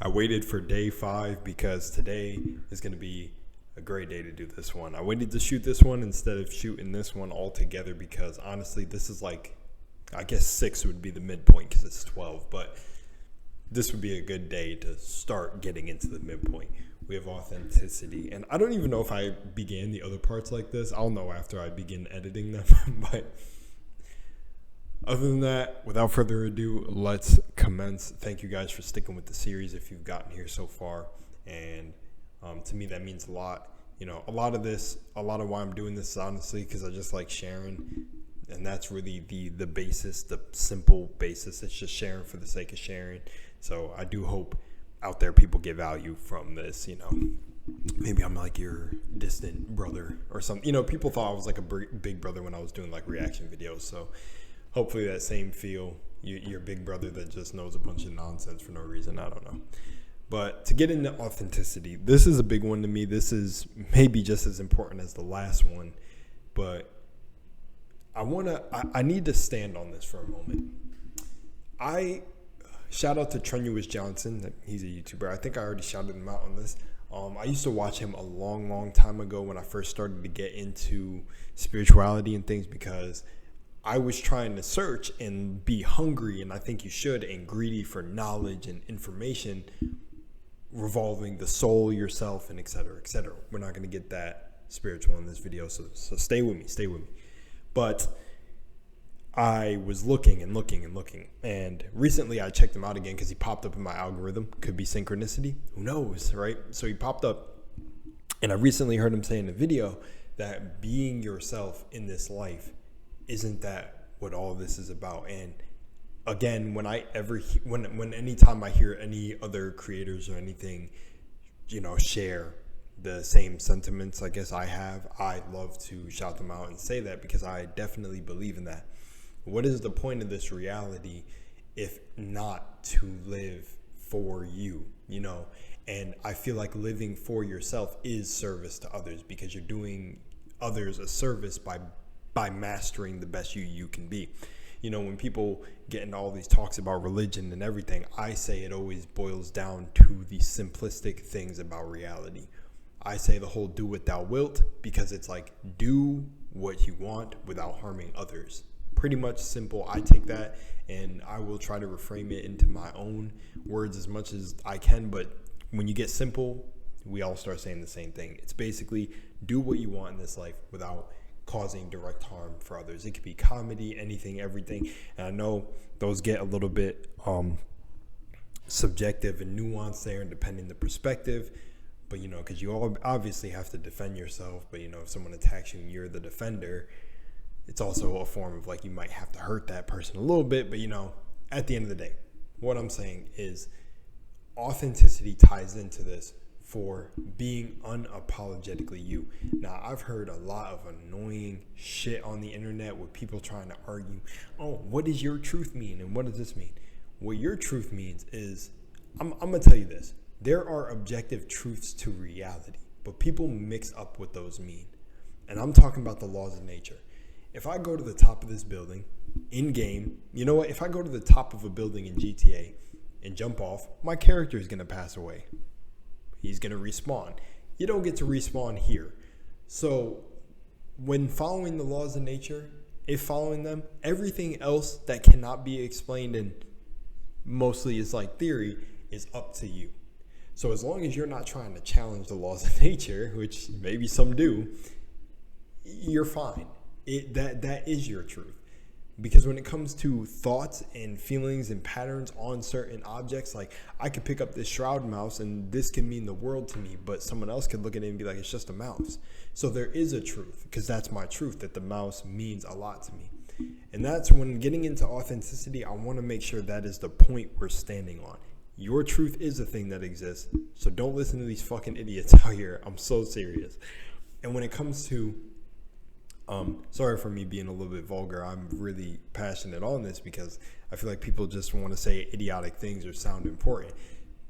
I waited for day 5 because today is going to be a great day to do this one. I waited to shoot this one instead of shooting this one all together because honestly, this is like, I guess 6 would be the midpoint because it's 12, but this would be a good day to start getting into the midpoint. We have authenticity, and I don't even know if I began the other parts like this. I'll know after I begin editing them, but other than that, without further ado, let's commence. Thank you guys for sticking with the series if you've gotten here so far, and to me that means a lot. You know, a lot of why I'm doing this is honestly because I just like sharing, and that's really the basis, the simple basis. It's just sharing for the sake of sharing. So I do hope out there people get value from this. You know, maybe I'm like your distant brother or something. You know, people thought I was like a big brother when I was doing like reaction videos. So hopefully that same feel, your big brother that just knows a bunch of nonsense for no reason. I don't know. But to get into authenticity, this is a big one to me. This is maybe just as important as the last one, but I need to stand on this for a moment. Shout out to Trenuous Johnson. He's a YouTuber. I think I already shouted him out on this. I used to watch him a long time ago when I first started to get into spirituality and things because I was trying to search and be hungry, and I think you should, and greedy for knowledge and information revolving the soul, yourself, and et cetera, et cetera. We're not going to get that spiritual in this video, so stay with me. But I was looking, and recently I checked him out again because he popped up in my algorithm. Could be synchronicity, who knows, right? So he popped up, and I recently heard him say in a video that being yourself in this life isn't that what all this is about. And again, anytime I hear any other creators or anything, you know, share the same sentiments I guess I love to shout them out and say that because I definitely believe in that. What is the point of this reality if not to live for you, you know? And I feel like living for yourself is service to others because you're doing others a service by mastering the best you can be. You know, when people get into all these talks about religion and everything, I say it always boils down to the simplistic things about reality. I say the whole do what thou wilt because it's like do what you want without harming others. Pretty much simple. I take that and I will try to reframe it into my own words as much as I can. But when you get simple, we all start saying the same thing. It's basically do what you want in this life without causing direct harm for others. It could be comedy, anything, everything. And I know those get a little bit subjective and nuanced there and depending the perspective. But, you know, because you all obviously have to defend yourself. But, you know, if someone attacks you and you're the defender, it's also a form of like you might have to hurt that person a little bit. But, you know, at the end of the day, what I'm saying is authenticity ties into this for being unapologetically you. Now, I've heard a lot of annoying shit on the internet with people trying to argue, oh, what does your truth mean? And what does this mean? What your truth means is, I'm going to tell you this. There are objective truths to reality, but people mix up what those mean. And I'm talking about the laws of nature. If I go to the top of this building in game, you know what? If I go to the top of a building in GTA and jump off, my character is going to pass away. He's going to respawn. You don't get to respawn here. So when following the laws of nature, if following them, everything else that cannot be explained and mostly is like theory is up to you. So as long as you're not trying to challenge the laws of nature, which maybe some do, you're fine. That is your truth. Because when it comes to thoughts and feelings and patterns on certain objects, like I could pick up this shroud mouse and this can mean the world to me, but someone else could look at it and be like, it's just a mouse. So there is a truth, because that's my truth, that the mouse means a lot to me. And that's when getting into authenticity, I want to make sure that is the point we're standing on. Your truth is a thing that exists. So don't listen to these fucking idiots out here. I'm so serious. And when it comes to sorry for me being a little bit vulgar. I'm really passionate on this because I feel like people just want to say idiotic things or sound important.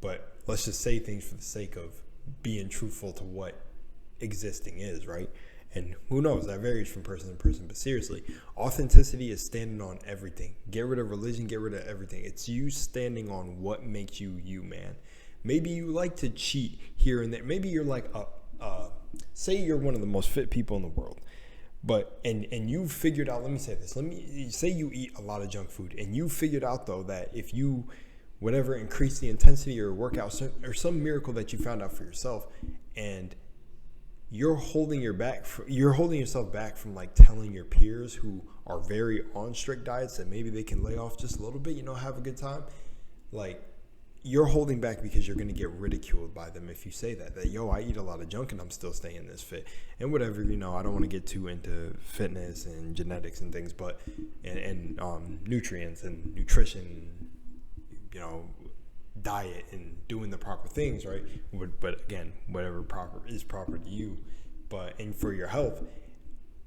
But let's just say things for the sake of being truthful to what existing is, right? And who knows, that varies from person to person. But seriously, authenticity is standing on everything. Get rid of religion, get rid of everything. It's you standing on what makes you you, man. maybe you like to cheat here and there. Maybe you're like say you're one of the most fit people in the world, but and you've figured out, let me say this, let me say you eat a lot of junk food, and you figured out though that if you whatever increase the intensity or workout or some miracle that you found out for yourself, and you're holding yourself back from like telling your peers who are very on strict diets that maybe they can lay off just a little bit, have a good time. Like, you're holding back because you're going to get ridiculed by them if you say that yo, I eat a lot of junk and I'm still staying this fit and whatever. I don't want to get too into fitness and genetics and things, but and nutrients and nutrition, diet and doing the proper things, right? But again, whatever is proper to you, and for your health,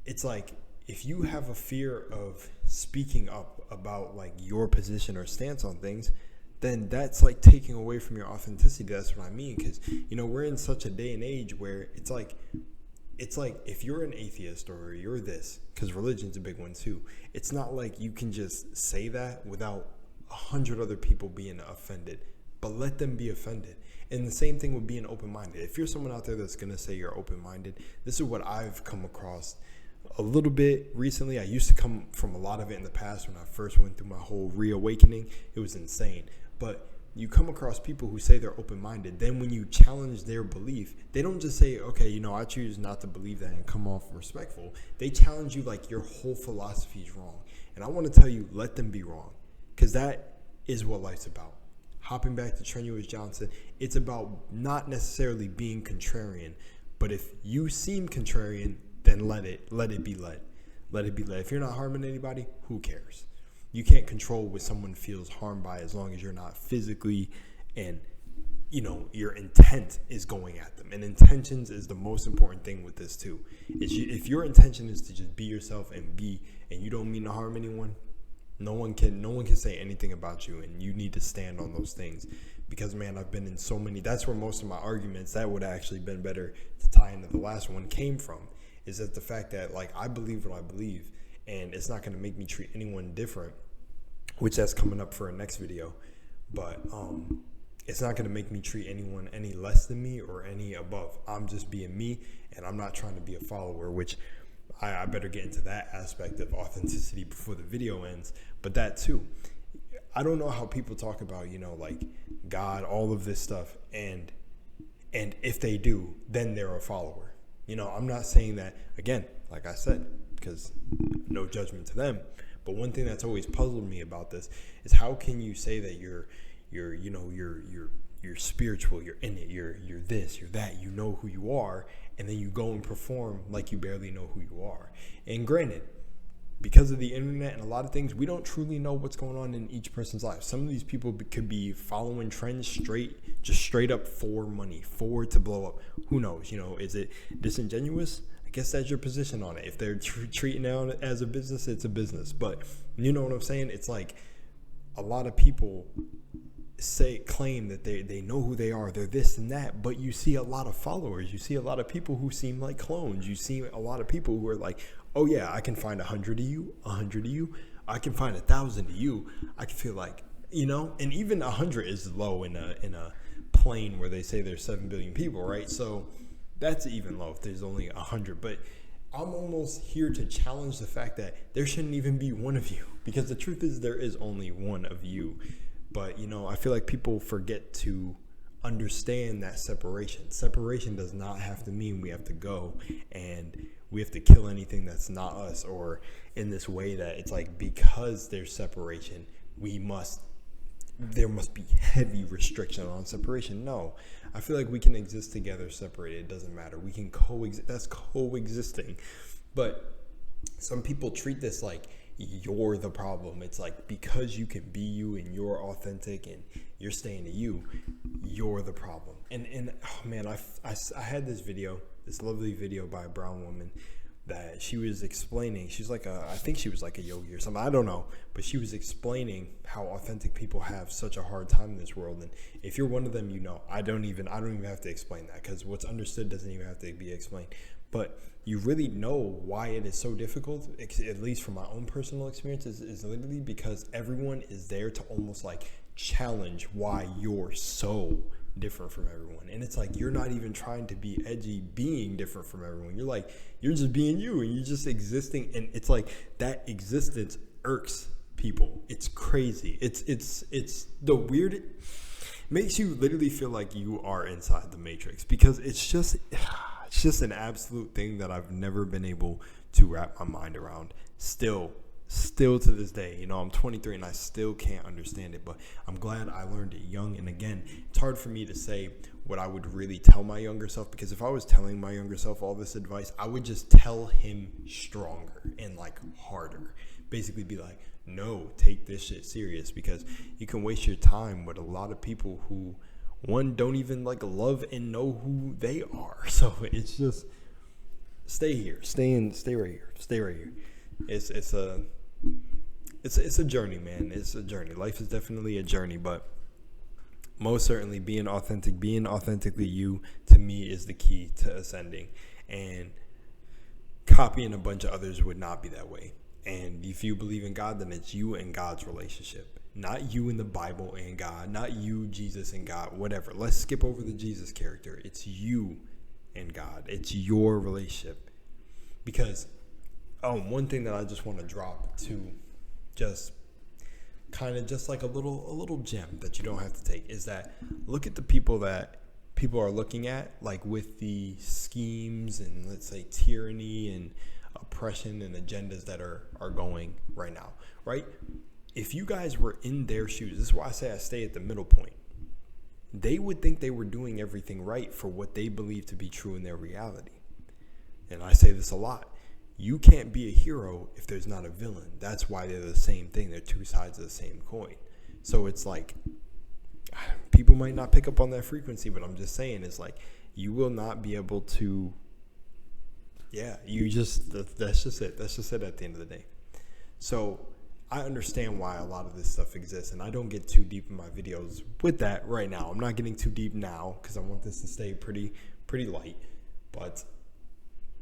it's like, if you have a fear of speaking up about like your position or stance on things, then that's like taking away from your authenticity. That's what I mean. Because, we're in such a day and age where it's like if you're an atheist or you're this, because religion's a big one too, it's not like you can just say that without 100 other people being offended, but let them be offended. And the same thing with being open-minded. If you're someone out there that's going to say you're open-minded, this is what I've come across a little bit recently. I used to come from a lot of it in the past when I first went through my whole reawakening. It was insane. But you come across people who say they're open-minded. Then when you challenge their belief, they don't just say, okay, I choose not to believe that and come off respectful. They challenge you like your whole philosophy is wrong. And I want to tell you, let them be wrong. Because that is what life's about. Hopping back to Trenuous Johnson, it's about not necessarily being contrarian. But if you seem contrarian, then let it be led. Let it be led. If you're not harming anybody, who cares? You can't control what someone feels harmed by as long as you're not physically and, your intent is going at them. And intentions is the most important thing with this too. If your intention is to just be yourself and you don't mean to harm anyone, no one can say anything about you, and you need to stand on those things. Because, man, I've been in so many, that's where most of my arguments, that would have actually been better to tie into the last one, came from, is that the fact that, like, I believe what I believe, and it's not going to make me treat anyone different, which that's coming up for a next video, but it's not going to make me treat anyone any less than me or any above. I'm just being me, and I'm not trying to be a follower, which I better get into that aspect of authenticity before the video ends. But that too, I don't know how people talk about, like God, all of this stuff, and if they do, then they're a follower. I'm not saying that, again, like I said, because no judgment to them. But one thing that's always puzzled me about this is, how can you say that you're spiritual, you're in it, you're this, you're that, you know who you are, and then you go and perform like you barely know who you are. And granted, because of the internet and a lot of things, we don't truly know what's going on in each person's life. Some of these people could be following trends straight up for money, to blow up. Who knows? Is it disingenuous? I guess that's your position on it. If they're treating it as a business, it's a business. But you know what I'm saying? It's like a lot of people claim that they know who they are, they're this and that, but you see a lot of followers, you see a lot of people who seem like clones, you see a lot of people who are like, oh yeah, I can find 100 of you, I can find 1,000 of you. I can feel like, and even 100 is low in a plane where they say there's 7 billion people, right? So that's even low if there's only 100. But I'm almost here to challenge the fact that there shouldn't even be one of you, because the truth is there is only one of you. But, I feel like people forget to understand that separation. Separation does not have to mean we have to go and we have to kill anything that's not us, or in this way that it's like, because there's separation, there must be heavy restriction on separation. No, I feel like we can exist together separated. It doesn't matter. We can coexist. That's coexisting. But some people treat this like you're the problem. It's like, because you can be you and you're authentic and you're staying to you, you're the problem. And oh man, I had this lovely video by a brown woman that she was explaining. She's like I think she was like a yogi or something, I don't know, but she was explaining how authentic people have such a hard time in this world. And if you're one of them, I don't even have to explain that, because what's understood doesn't even have to be explained. But you really know why it is so difficult, at least from my own personal experience, is literally because everyone is there to almost like challenge why you're so different from everyone. And it's like, you're not even trying to be edgy being different from everyone. You're like, you're just being you, and you're just existing. And it's like, that existence irks people. It's crazy. It's the weird, makes you literally feel like you are inside the Matrix, because it's just an absolute thing that I've never been able to wrap my mind around. Still to this day, you know, I'm 23 and I still can't understand it, but I'm glad I learned it young. And again, it's hard for me to say what I would really tell my younger self, because if I was telling my younger self all this advice, I would just tell him stronger and like harder. Basically be like, no, take this shit serious, because you can waste your time with a lot of people who, one, don't even like love and know who they are. So it's just, stay here, stay right here. It's a journey, man. It's a journey. Life is definitely a journey, but most certainly being authentically you, to me, is the key to ascending. And copying a bunch of others would not be that way. And if you believe in God, then it's you and God's relationship. Not you and the Bible and God. Not you, Jesus, and God. Whatever. Let's skip over the Jesus character. It's you and God. It's your relationship. Because one thing that I just want to drop to just kind of just like a little gem that you don't have to take is that look at the people that people are looking at, like with the schemes and, let's say, tyranny and oppression and agendas that are going right now, right? If you guys were in their shoes, this is why I say I stay at the middle point. They would think they were doing everything right for what they believe to be true in their reality. And I say this a lot. You can't be a hero if there's not a villain. That's why they're the same thing. They're two sides of the same coin. So it's like, people might not pick up on that frequency, but I'm just saying, it's like, you will not be able to, that's just it. That's just it at the end of the day. So I understand why a lot of this stuff exists, and I don't get too deep in my videos with that right now. I'm not getting too deep now because I want this to stay pretty light. But,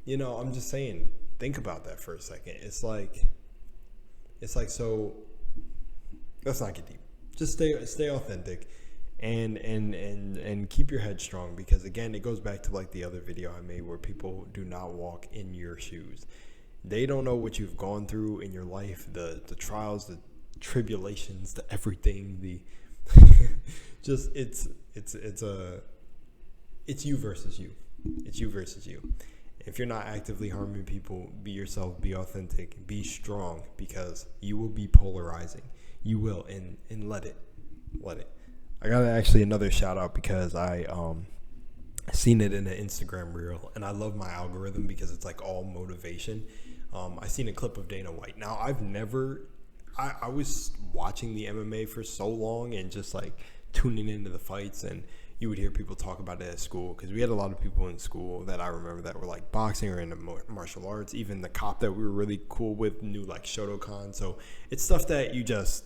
you know, I'm just saying, think about that for a second. It's like, so let's not get deep. Just stay authentic and keep your head strong, because again, it goes back to like the other video I made where people do not walk in your shoes. They don't know what you've gone through in your life, the trials, the tribulations, the everything, just it's you versus you. It's you versus you. If you're not actively harming people, be yourself, be authentic, be strong, because you will be polarizing. You will, and let it. I got actually another shout out because I seen it in an Instagram reel, and I love my algorithm because it's like all motivation. I seen a clip of Dana White. Now I was watching the MMA for so long and just like tuning into the fights, and you would hear people talk about it at school, because we had a lot of people in school that I remember that were like boxing or into martial arts. Even the cop that we were really cool with knew like Shotokan. So it's stuff that you just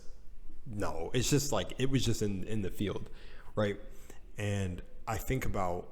know. It's just like, it was just in the field, right? And I think about,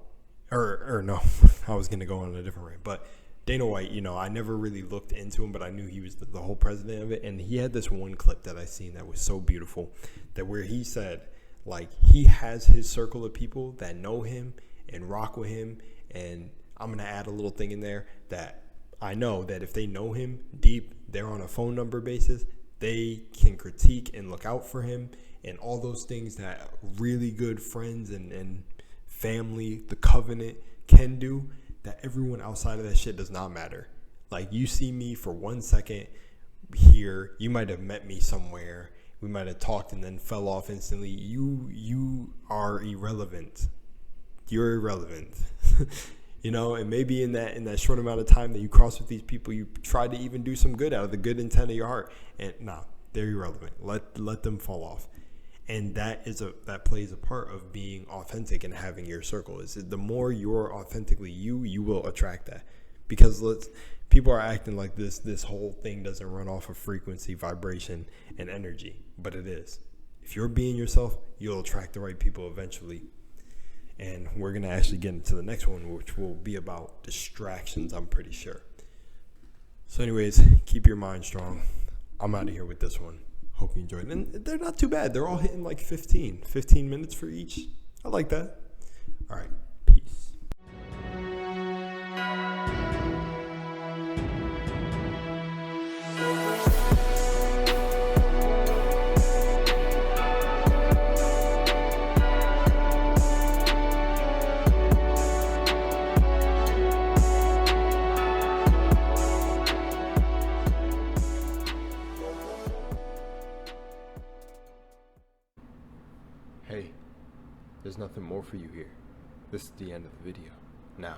or no, I was going to go on a different way, but Dana White, you know, I never really looked into him, but I knew he was the whole president of it. And he had this one clip that I seen that was so beautiful, that where he said, like, he has his circle of people that know him and rock with him. And I'm going to add a little thing in there that I know that if they know him deep, they're on a phone number basis, they can critique and look out for him, and all those things that really good friends and family, the covenant, can do, that everyone outside of that shit does not matter. Like, you see me for 1 second here, you might have met me somewhere, we might have talked and then fell off instantly. You are irrelevant. You're irrelevant. You know, and maybe in that short amount of time that you cross with these people, you try to even do some good out of the good intent of your heart, and they're irrelevant. Let them fall off. And that plays a part of being authentic and having your circle. Is the more you're authentically you will attract that. Because people are acting like this whole thing doesn't run off of frequency, vibration, and energy, but it is. If you're being yourself, you'll attract the right people eventually. And we're going to actually get into the next one, which will be about distractions, I'm pretty sure. So anyways, keep your mind strong. I'm out of here with this one. Hope you enjoyed it. And they're not too bad. They're all hitting like 15 minutes for each. I like that. All right, peace. Hey, there's nothing more for you here. This is the end of the video. Now,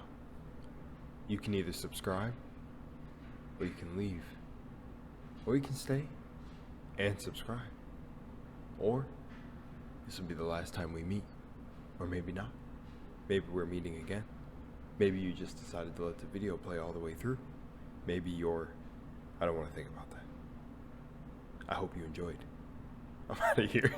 you can either subscribe, or you can leave, or you can stay and subscribe. Or this will be the last time we meet, or maybe not. Maybe we're meeting again. Maybe you just decided to let the video play all the way through. Maybe I don't want to think about that. I hope you enjoyed. I'm out of here.